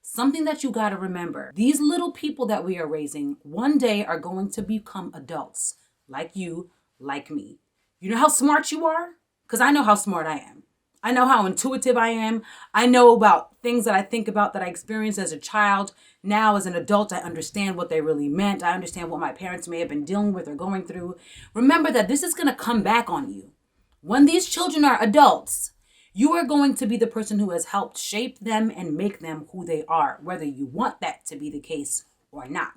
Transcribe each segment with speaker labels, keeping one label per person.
Speaker 1: something that you got to remember. These little people that we are raising one day are going to become adults, like you, like me. You know how smart you are? Because I know how smart I am. I know how intuitive I am. I know about things that I think about that I experienced as a child. Now, as an adult, I understand what they really meant. I understand what my parents may have been dealing with or going through. Remember that this is going to come back on you. When these children are adults, you are going to be the person who has helped shape them and make them who they are, whether you want that to be the case or not.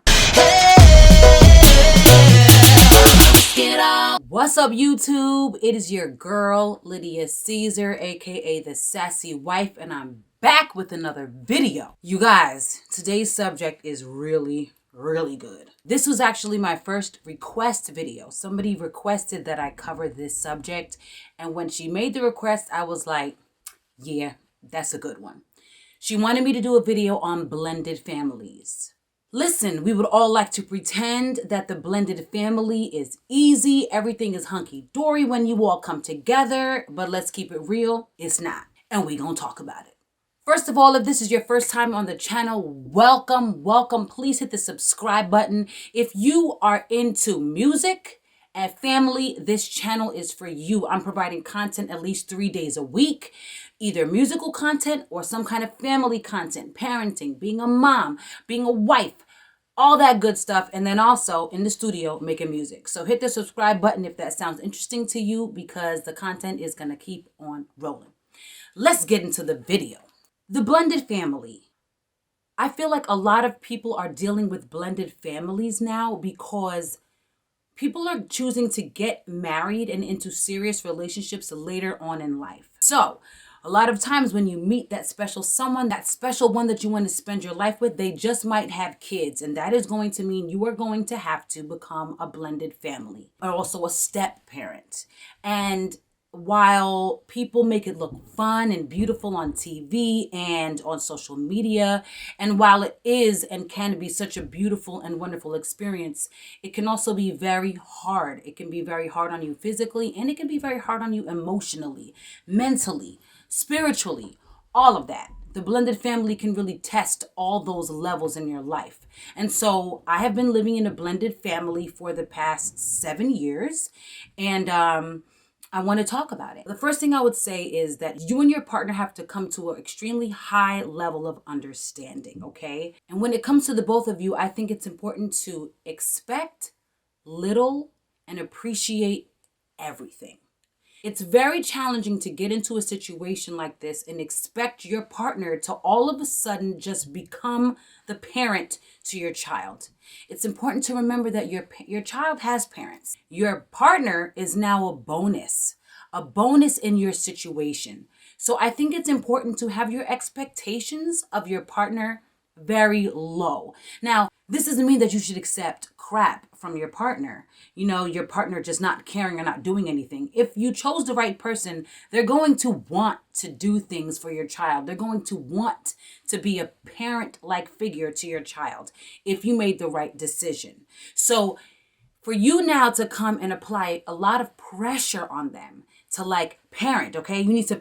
Speaker 1: What's up, YouTube? It is your girl, Lydia Caesar, aka the Sassy Wife, and I'm back with another video. You guys, today's subject is really good. This was actually my first request video. Somebody requested that I cover this subject, and when she made the request, I was like, yeah, that's a good one. She wanted me to do a video on blended families. Listen, we would all like to pretend that the blended family is easy, everything is hunky-dory when you all come together, but let's keep it real, it's not. And we gonna talk about it. First of all, if this is your first time on the channel, welcome. Please hit the subscribe button. If you are into music and family, this channel is for you. I'm providing content at least 3 days a week, either musical content or some kind of family content, parenting, being a mom, being a wife, all that good stuff. And then also in the studio making music. So hit the subscribe button if that sounds interesting to you, because the content is going to keep on rolling. Let's get into the video. The blended family. I feel like a lot of people are dealing with blended families now because people are choosing to get married and into serious relationships later on in life. So a lot of times when you meet that special someone, that special one that you want to spend your life with, they just might have kids. And that is going to mean you are going to have to become a blended family, or also a step parent. And while people make it look fun and beautiful on TV and on social media, and while it is and can be such a beautiful and wonderful experience, it can also be very hard. It can be very hard on you physically, and it can be very hard on you emotionally, mentally, spiritually, all of that. The blended family can really test all those levels in your life. And so I have been living in a blended family for the past 7 years, and I want to talk about it. The first thing I would say is that you and your partner have to come to an extremely high level of understanding, okay? And when it comes to the both of you, I think it's important to expect little and appreciate everything. It's very challenging to get into a situation like this and expect your partner to all of a sudden just become the parent to your child. It's important to remember that your child has parents. Your partner is now a bonus in your situation. So I think it's important to have your expectations of your partner very low. Now, this doesn't mean that you should accept crap from your partner. You know, your partner just not caring or not doing anything. If you chose the right person, they're going to want to do things for your child. They're going to want to be a parent-like figure to your child if you made the right decision. So for you now to come and apply a lot of pressure on them to like parent, okay? You need to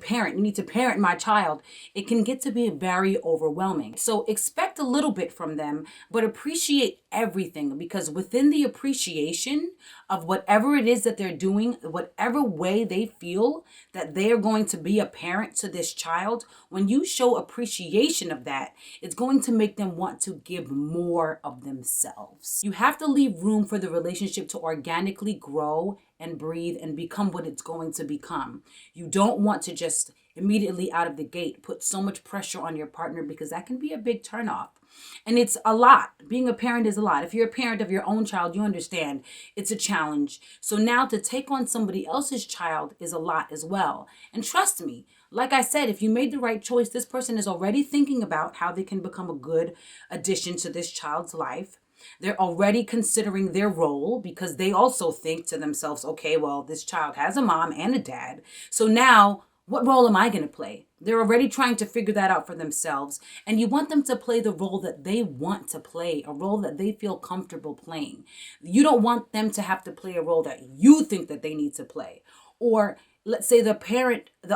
Speaker 1: parent my child. It can get to be very overwhelming. So expect a little bit from them, but appreciate everything, because within the appreciation of whatever it is that they're doing, whatever way they feel that they are going to be a parent to this child, when you show appreciation of that, it's going to make them want to give more of themselves. You have to leave room for the relationship to organically grow and breathe and become what it's going to become. You don't want to just immediately out of the gate put so much pressure on your partner, because that can be a big turnoff. And it's a lot. Being a parent is a lot. If you're a parent of your own child, you understand it's a challenge. So now to take on somebody else's child is a lot as well. And trust me, like I said, if you made the right choice, this person is already thinking about how they can become a good addition to this child's life. They're already considering their role, because they also think to themselves, okay, well, this child has a mom and a dad. So now what role am I going to play? They're already trying to figure that out for themselves. And you want them to play the role that they want to play, a role that they feel comfortable playing. You don't want them to have to play a role that you think that they need to play. Or let's say the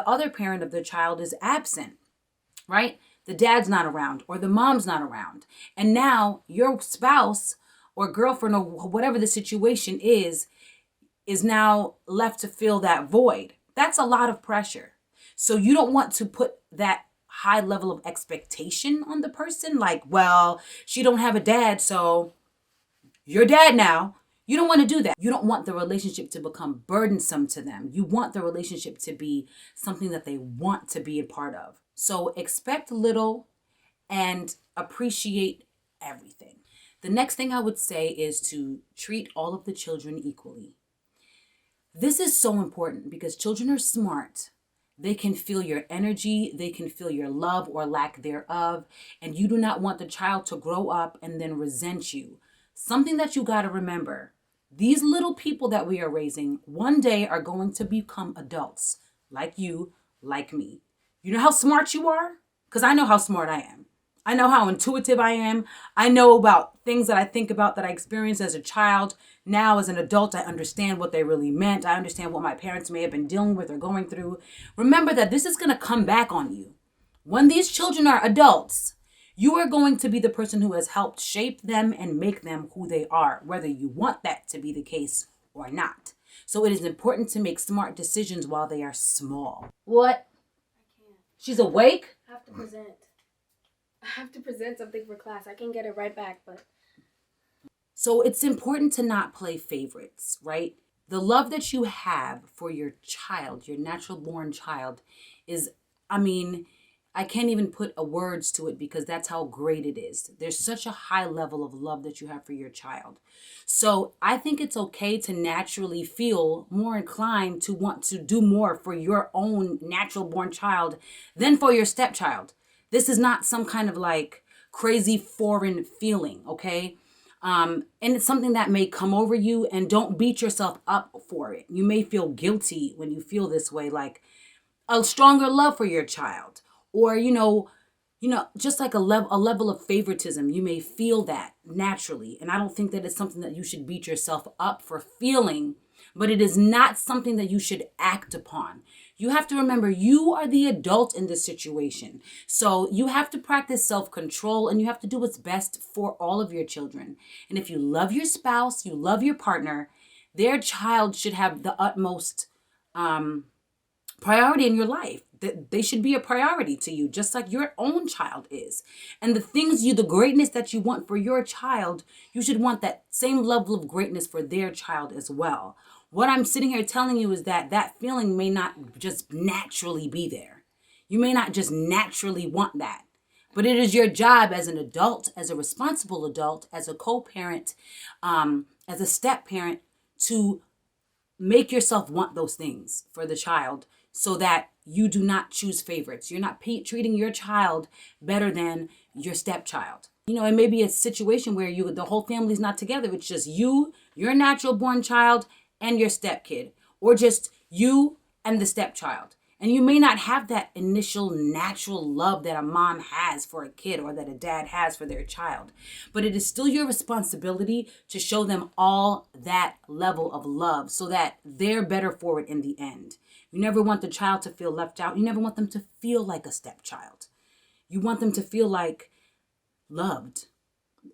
Speaker 1: other parent of the child is absent, right? the dad's not around or the mom's not around. And now your spouse or girlfriend or whatever the situation is now left to fill that void. That's a lot of pressure. So you don't want to put that high level of expectation on the person. Like, well, she don't have a dad, so you're dad now. You don't want to do that. You don't want the relationship to become burdensome to them. You want the relationship to be something that they want to be a part of. So expect little and appreciate everything. The next thing I would say is to treat all of the children equally. This is so important because children are smart. They can feel your energy, they can feel your love or lack thereof, and you do not want the child to grow up and then resent you. Something that you got to remember, these little people that we are raising one day are going to become adults, like you, like me. You know how smart you are? Because I know how smart I am. I know how intuitive I am. I know about things that I think about that I experienced as a child. Now, as an adult, I understand what they really meant. I understand what my parents may have been dealing with or going through. Remember that this is going to come back on you. When these children are adults, you are going to be the person who has helped shape them and make them who they are, whether you want that to be the case or not. So it is important to make smart decisions while they are small. What?
Speaker 2: I can't.
Speaker 1: She's awake?
Speaker 2: I have to present something for class. I can get it right back, but...
Speaker 1: So it's important to not play favorites, right? The love that you have for your child, your natural born child, is, I can't even put words to it because that's how great it is. There's such a high level of love that you have for your child. So I think it's okay to naturally feel more inclined to want to do more for your own natural born child than for your stepchild. This is not some kind of like crazy foreign feeling, okay? And it's something that may come over you, and don't beat yourself up for it. You may feel guilty when you feel this way, like a stronger love for your child, or, just like a level of favoritism. You may feel that naturally. And I don't think that it's something that you should beat yourself up for feeling, but it is not something that you should act upon. You have to remember you are the adult in this situation. So you have to practice self-control, and you have to do what's best for all of your children. And if you love your spouse, you love your partner, their child should have the utmost priority in your life. That they should be a priority to you, just like your own child is. And the greatness that you want for your child, you should want that same level of greatness for their child as well. What I'm sitting here telling you is that feeling may not just naturally be there. You may not just naturally want that. But it is your job as an adult, as a responsible adult, as a co-parent, as a step-parent, to make yourself want those things for the child, so that you do not choose favorites. You're not treating your child better than your stepchild. It may be a situation where the whole family's not together. It's just you, your natural born child, and your stepkid, or just you and the stepchild. And you may not have that initial natural love that a mom has for a kid or that a dad has for their child. But it is still your responsibility to show them all that level of love so that they're better for it in the end. You never want the child to feel left out. You never want them to feel like a stepchild. You want them to feel like loved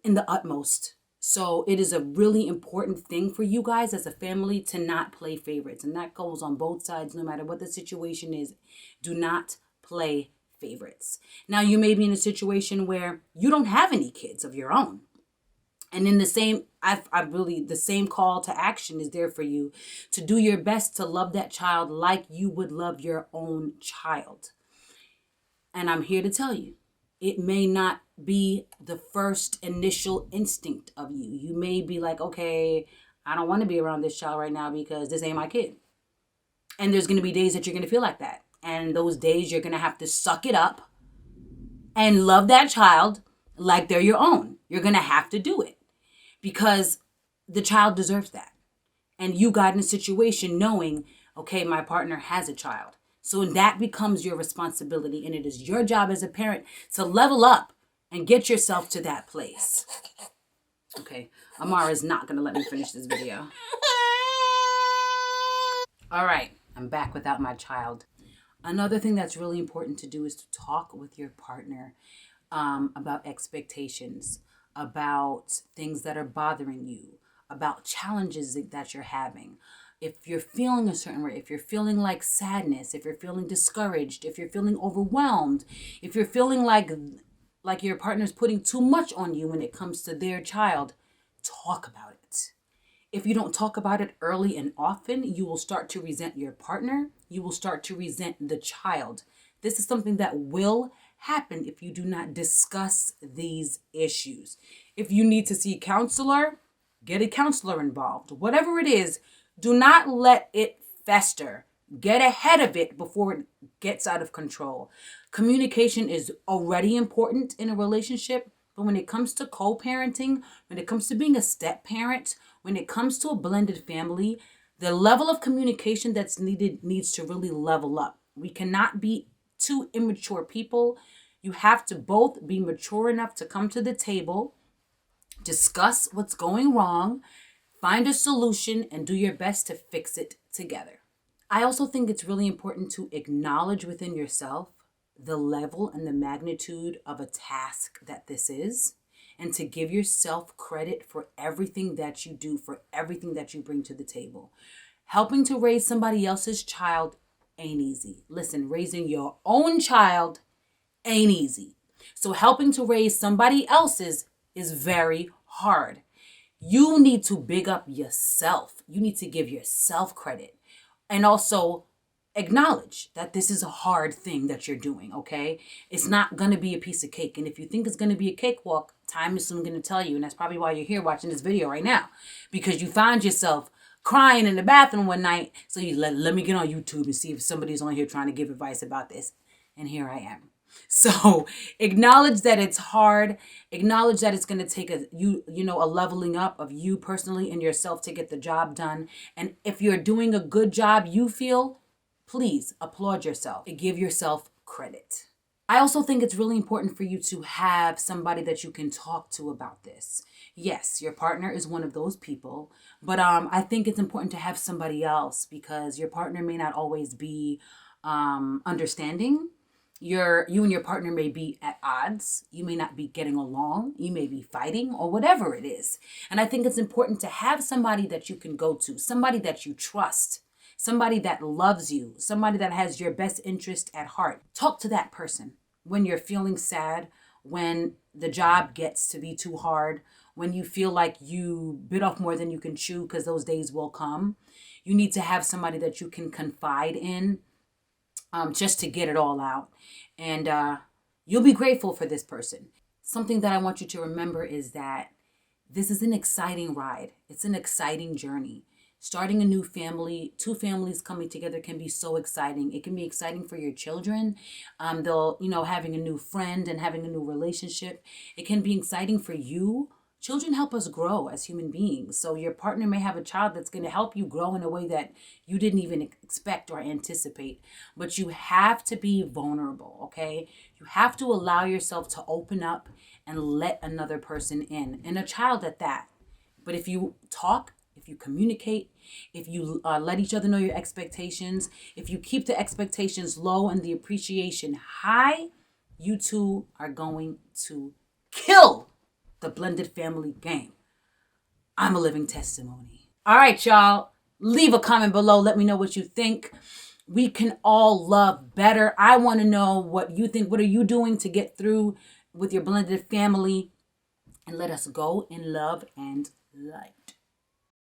Speaker 1: in the utmost. So it is a really important thing for you guys as a family to not play favorites. And that goes on both sides, no matter what the situation is. Do not play favorites. Now, you may be in a situation where you don't have any kids of your own. And in the same, the same call to action is there for you to do your best to love that child like you would love your own child. And I'm here to tell you, it may not be the first initial instinct of you. You may be like, okay, I don't want to be around this child right now because this ain't my kid. And there's going to be days that you're going to feel like that. And those days you're going to have to suck it up and love that child like they're your own. You're going to have to do it because the child deserves that. And you got in a situation knowing, okay, my partner has a child. So that becomes your responsibility, and it is your job as a parent to level up and get yourself to that place. Okay, Amara is not going to let me finish this video. All right, I'm back without my child. Another thing that's really important to do is to talk with your partner about expectations, about things that are bothering you, about challenges that you're having. If you're feeling a certain way, if you're feeling like sadness, if you're feeling discouraged, if you're feeling overwhelmed, if you're feeling like your partner's putting too much on you when it comes to their child, talk about it. If you don't talk about it early and often, you will start to resent your partner. You will start to resent the child. This is something that will happen if you do not discuss these issues. If you need to see a counselor, get a counselor involved. Whatever it is, do not let it fester. Get ahead of it before it gets out of control. Communication is already important in a relationship, but when it comes to co-parenting, when it comes to being a step parent, when it comes to a blended family, the level of communication that's needed needs to really level up. We cannot be two immature people. You have to both be mature enough to come to the table, discuss what's going wrong, find a solution, and do your best to fix it together. I also think it's really important to acknowledge within yourself the level and the magnitude of a task that this is, and to give yourself credit for everything that you do, for everything that you bring to the table. Helping to raise somebody else's child ain't easy. Listen, raising your own child ain't easy. So helping to raise somebody else's is very hard. You need to big up yourself. You need to give yourself credit. And also acknowledge that this is a hard thing that you're doing, okay? It's not going to be a piece of cake. And if you think it's going to be a cakewalk, time is soon going to tell you. And that's probably why you're here watching this video right now. Because you find yourself crying in the bathroom one night. So you let me get on YouTube and see if somebody's on here trying to give advice about this. And here I am. So acknowledge that it's hard. Acknowledge that it's going to take a leveling up of you personally and yourself to get the job done. And if you're doing a good job, you feel, please applaud yourself and give yourself credit. I also think it's really important for you to have somebody that you can talk to about this. Yes, your partner is one of those people, but I think it's important to have somebody else because your partner may not always be understanding. You and your partner may be at odds. You may not be getting along. You may be fighting or whatever it is. And I think it's important to have somebody that you can go to, somebody that you trust, somebody that loves you, somebody that has your best interest at heart. Talk to that person when you're feeling sad, when the job gets to be too hard, when you feel like you bit off more than you can chew, because those days will come. You need to have somebody that you can confide in, just to get it all out. And you'll be grateful for this person. Something that I want you to remember is that this is an exciting ride. It's an exciting journey. Starting a new family, two families coming together can be so exciting. It can be exciting for your children. Having a new friend and having a new relationship. It can be exciting for you. Children help us grow as human beings. So your partner may have a child that's going to help you grow in a way that you didn't even expect or anticipate. But you have to be vulnerable, okay? You have to allow yourself to open up and let another person in, and a child at that. But if you talk, if you communicate, if you let each other know your expectations, if you keep the expectations low and the appreciation high, you two are going to kill the blended family game. I'm a living testimony. All right, y'all. Leave a comment below. Let me know what you think. We can all love better. I want to know what you think. What are you doing to get through with your blended family? And let us go in love and